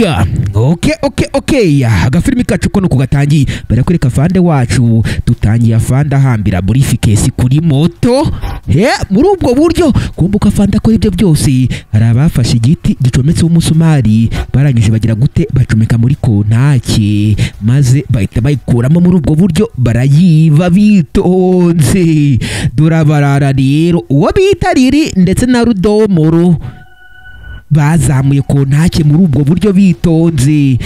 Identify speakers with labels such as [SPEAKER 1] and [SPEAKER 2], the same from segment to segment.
[SPEAKER 1] Yeah. Okay. Agafilimi kacu ko nuko gatangiye. Barakwereka afande wacu. Tutangiye afande ahambira briefcase kuri moto. Muri ubwo buryo kumbuka afande akora ibyo byose. Hari abafashe igiti gicometse umusumari. Barangije bagira gute bacomeka muri kontake. Maze bahita bayikuramo muri ubwo buryo barayiva bitonze. Durabarara rero uwo bita Riri ndetse na Rudomoro bazamuye kontake muri ubwo buryo bitonze.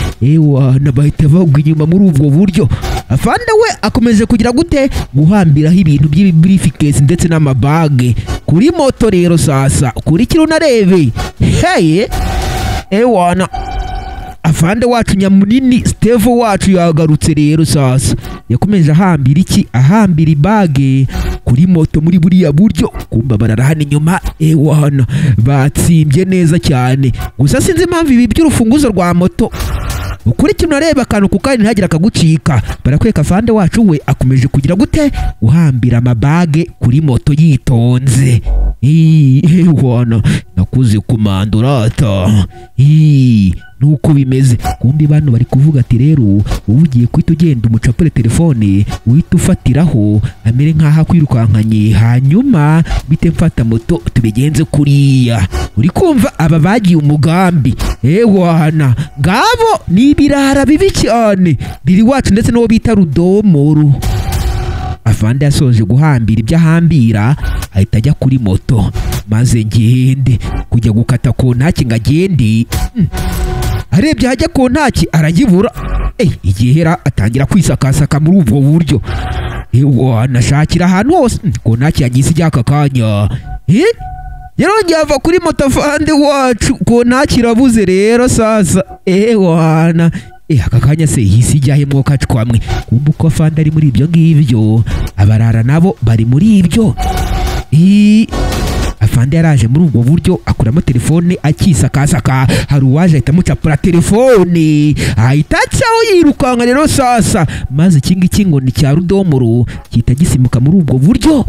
[SPEAKER 1] Bahita bagwa inyuma muri ubwo buryo. Afande we akomeje kugira gute guhambiraho ibintu by'ibriefcase ndetse n'amabage kuri moto rero. Sasa kurikira unarebe. Afande wacu nyamunini Steve wacu yagarutse rero. Sasa yakomeje ahambira iki? Ahambira ibage kuri moto muri buriya buryo. Kumba bararahana inyuma. Batsimbye neza cyane. Gusa sinzi impamvu ibi by'urufunguzo rwa moto ukurikira unareba akantu kukandi ntagira akagucika. Barakwereka afande wacu we akomeje kugira gute guhambira amabage kuri moto yitonze. Nakuze kumandurata. Nuko bimeze. Kumbi bano bari kuvuga ati rero ugiye kwita ugenda umucapure telefone uhita ufatiraho amere nkaho kwirukankanye, hanyuma bite mfata moto tubigenze kuriya. Uri kumva aba bagiye umugambi. Ngabo ni ibirara bibi cyane. Riri wacu ndetse n'uwo bita Rudomoro. Afande yasoje guhambira ibyo ahambira ahita ajya kuri moto. Maze ngende kujya gukata kontake ngo agende. Arebye hajya kontake arayibura. Igihera atangira kwisakasaka muri ubwo buryo. Nashakira ahantu hose kontake yagize ijya aka kanya. Yarongeye ava kuri moto afande wacu kontake irabuze rero. Sasa aka kanya se hisi ijyahe mwokacu kwamwe. Kumva uko afande ari muri ibyo ngibyo, abarara nabo bari muri ibyo. Afande yaraje muri ubwo buryo akuramo telefone akisakasaka. Hari uwaje ahita amucapura telefone ahita acaho yirukanka rero. Sasa maze iki ngo ni cya Rudomoro kita gisimuka muri ubwo buryo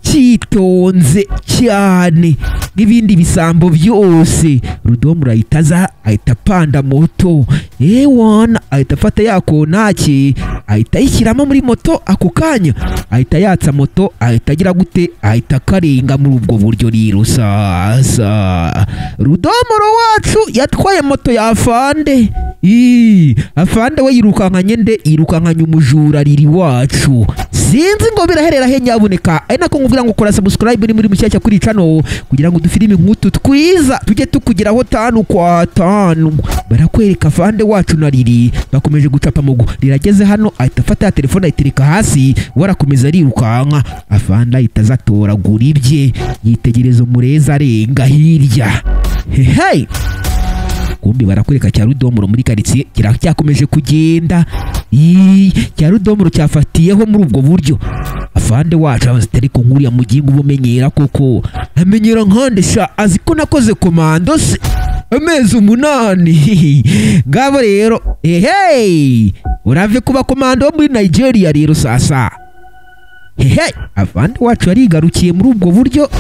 [SPEAKER 1] kitonze cyane n'ibindi bisambo byose. Rudomoro ahita panda moto. Ahita afata ya kontake ahita yishyiramo muri moto. Ako kanya ahita yatsa moto, ahita agira gute ahita karenga muri ubwo buryo rero. Sasa Rudomoro wacu yatwaye moto ya afande. Afande we yirukankanye umujura Riri wacu. Sinzi ngo biraherera he nyabuneka. Ari nako nkubwira ngo kora subscribe ni muri mushyashya kuri channel kugira ngo dufilime nk'utu twiza tujye tukugeraho 5 kwa 5. Barakwereka afande wacu na Riri bakomeje gucapa mugo. Rirageze hano ahita afata ya telefone ayitereka hasi, warakomeza arirukanka. Afande ahita azatoragura ibye yitegereza umureza arenga hirya. Kumbi barakwereka cya Rudomoro muri karitsiye kiracyakomeje kugenda. Cya Rudomoro cyafatiyeho muri ubwo buryo. Afande wacu abazitari ko nkuriya mugingo ubumenyera koko. Amenyera nkandesha azi ko nakoze komando se amezi 8. Ngabo rero urave kuba komando muri Nigeria rero. Sasa afande wacu arigarukiye muri ubwo buryo.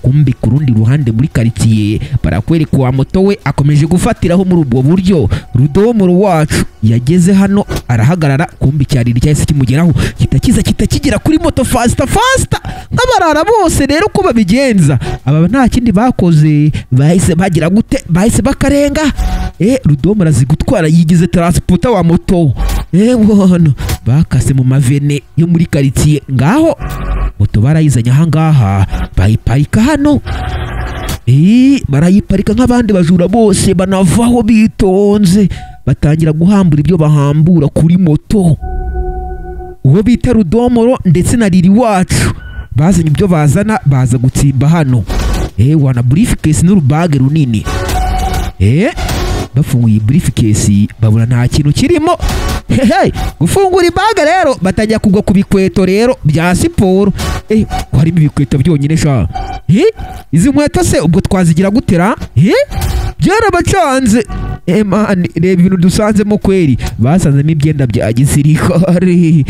[SPEAKER 1] Kumbi ku rundi ruhande muri karitsiye barakwereka wa moto we akomeje gufatiraho muri ubwo buryo. Rudomoro wacu yageze hano arahagarara. Kumbi cyariri cyahise kimugeraho kita kigera kuri moto fast. Nk'abarara bose rero ko babigenza aba nta kindi bakoze, bahise bagira gute bahise bakarenga. Rudomoro azi gutwara yigize transporter wa moto. Bakase mu mavene yo muri karitsiye. Ngaho moto barayizanye ahangaha bayiparika hano. Barayiparika nk'abandi bajura bose banavaho bitonze. Batangira guhambura ibyo bahambura kuri moto. Uwo bita Rudomoro ndetse na Riri wacu bazanye ibyo bazana baza gutsimba hano. Wana briefcase n'urubage runini. Bafunguye briefcase babura nta kintu kirimo. Gufungura ibage rero batajya kugwa ku bikweto rero bya siporo. Harimo ibikweto byonyine sha. Izi nkweto se ubwo twazigira gutera? Byarabacanze. man reba ibintu dusanzemo kweri basanzemo ibyenda bya gisirikare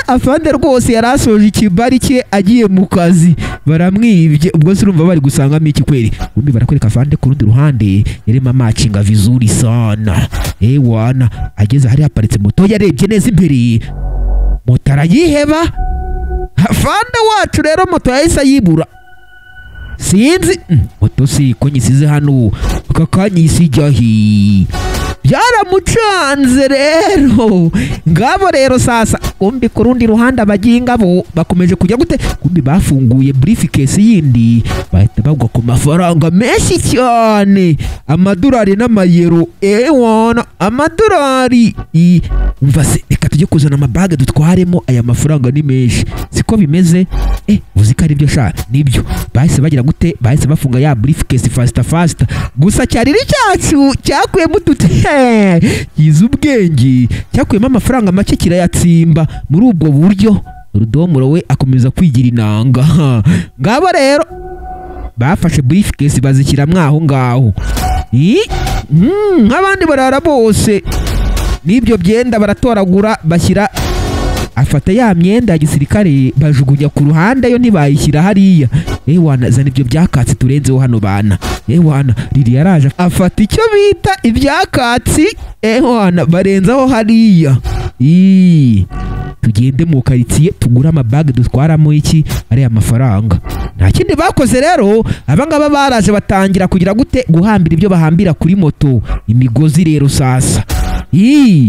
[SPEAKER 1] afande rwose yarasoje ikibari cye agiye mu kazi baramwibye ubwo se urumva bari gusangamo iki kweri undi barakwereka afande ku rundi ruhande yarema macinga vizuri sana wana ageze hari aparitse moto yarebye neza imbere moto arayiheba afande wacu rero moto yahise ayibura sinzi moto si ko nyisize hano aka kanyisi jahi byaramucanze rero ngabo rero sasa kumbi ku rundi ruhande abaginga bo bakomeje kujya gute kumbi bafunguye briefcase yindi bahita bagwa ku mafaranga menshi cyane amadolari n'amayero wana amadolari umva se reka tujye kuzana amabage dutwaremo aya mafaranga ni menshi siko bimeze uzi ko ari byo sha nibyo bahise bagira gute bahise bafunga ya briefcase fast gusa cyariri cyacu cyakuyemo yize ubwenge cyakuyemo amafaranga make kirayatsimba muri ubwo buryo Rudomoro we akomeza kwigira inanga ngabo rero bafashe briefcase bazishyira mwaho ngaho nk'abandi barara bose n'ibyo byenda baratoragura bashyira afata ya myenda ya gisirikare bajugunya ku ruhande yo ntibayishyira hariya wana zana ibyo byakatsi turenzeho hano bana wana riri yaraje afata icyo bita ibyakatsi wana barenzaho hariya tugende mu karitsiye tugura amabage dutwaramo iki ari amafaranga nta kindi bakoze rero abangaba baraje batangira kugira gute guhambira ibyo bahambira kuri moto imigozi rero sasa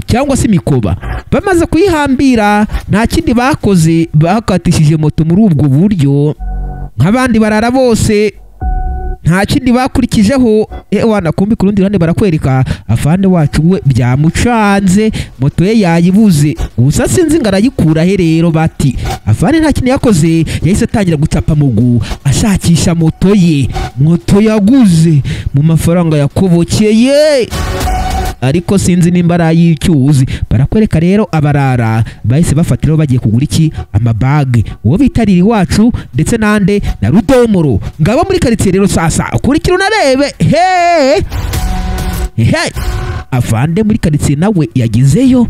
[SPEAKER 1] cyangwa se imikoba bamaze kuyihambira nta kindi bakoze bakatishije moto muri ubwo buryo nk'abandi barara bose nta kindi bakurikijeho wana kumbi ku rundi ruhande barakwereka afande wacu we byamucanze moto ye yayibuze gusa sinzi ngo arayikura he rero bati afande nta kindi yakoze yahise atangira gucapa mugu ashakisha moto ye moto yaguze mu mafaranga yakobokeye ariko sinzi nimba arayicyuzi barakwereka rero abarara bahise bafatiraho bagiye kugura iki amabage uwo bitariri wacu ndetse nande na Rudomoro ngabo muri karitsiye rero sasa ukurikira unarebe afande muri karitsiye nawe yagizeyo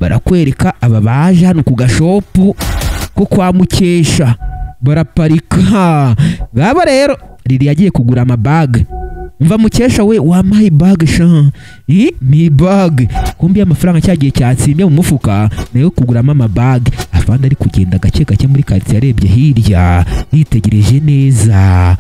[SPEAKER 1] barakwereka aba baje hano ku gashopu ko kwa Mukesha baraparika ngabo rero riri yagiye kugura amabage mva Mukesha we wampaye bag sha ni bag kumbi amafaranga cyagiye cyatsimbye mu mufuka nayo kuguramo amabag afande ari kugenda gake muri karitsiye arebye hirya yitegereje neza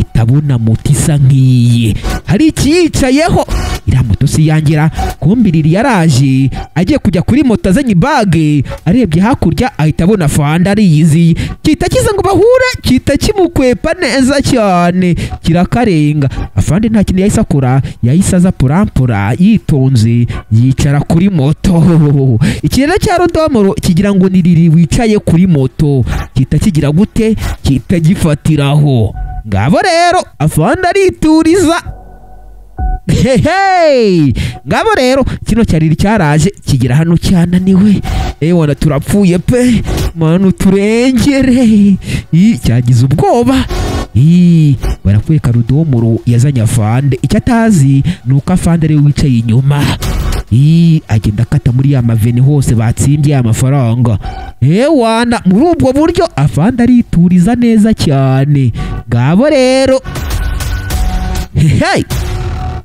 [SPEAKER 1] itabona moto isa nk'iye hari ikiyicayeho iriya moto si yangira kumbi riri yaraje agiye kujya kuri moto azanye bage arebye hakurya ahita abona afande ariyizi kita kiza ngo bahure kita kimukwepa neza cyane kirakarenga afande nta kintu yahise akora yahise aza purampura yitonze yicara kuri moto ikirere cya Rudomoro kigira ngo ni riri wicaye kuri moto kita kigira gute kita gifatiraho ngabo rero afande arituriza ngabo rero kino cyariri cyaraje kigira hano cyananiwe wana turapfuye pe manu turengere cyagize ubwoba barakwereka Rudomoro yazanye afande icyo atazi ni uko afande ariwe wicaye inyuma agenda akata muri ya maveni hose batsimbye ya mafaranga wana muri ubwo buryo afande arituriza neza cyane ngabo rero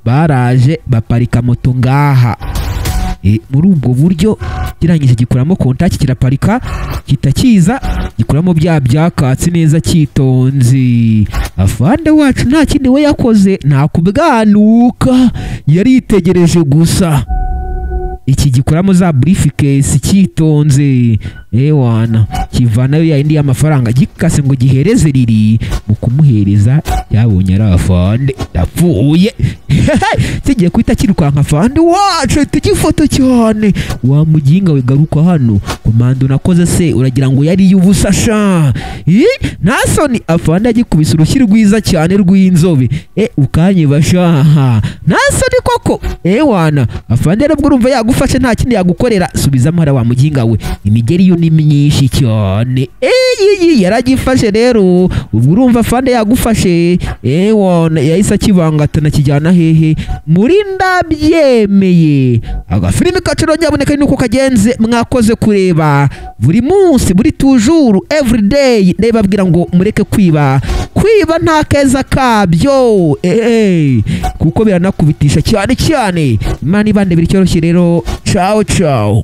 [SPEAKER 1] baraje baparika moto ngaha muri ubwo buryo kirangije gikuramo kontaki kiraparika kitakiza gikuramo bya byakatsi neza cyitonze afande wacu nta kindi we yakoze nta kubwanuka yaritegereje gusa iki gikuramo za briefcase cyitonze wana kivanayo yindi y'amafaranga gikase ngo gihereze riri mu kumuhereza yabonye ari afande yapfuye kigiye kwita kirukanka afande wacu tukifoto cyane wa muginga we garuka hano komando nakoze se uragira ngo yari yubusa sha nasoni afande agikubise urushyi rwiza cyane rw'inzobe ukanye bashaha nasoni koko wana afande nabwo urumva yagufashe nta kindi yagukorera subizamo hara wa muginga we imigeri yo ni myinshi cyane yaragifashe rero ubwo urumva afande yagufashe wana yahise akibangatana kijyana he hehe muri Ndabyemeye. Agafilimi kacu nyaboneka ni uko kagenze, mwakoze kureba buri munsi buri tujuru everyday. Ndababwira ngo mureke kwiba nta keza kabyo kuko biranakubitisha cyane. Imana ibande biri cyoroshye rero. Ciao ciao.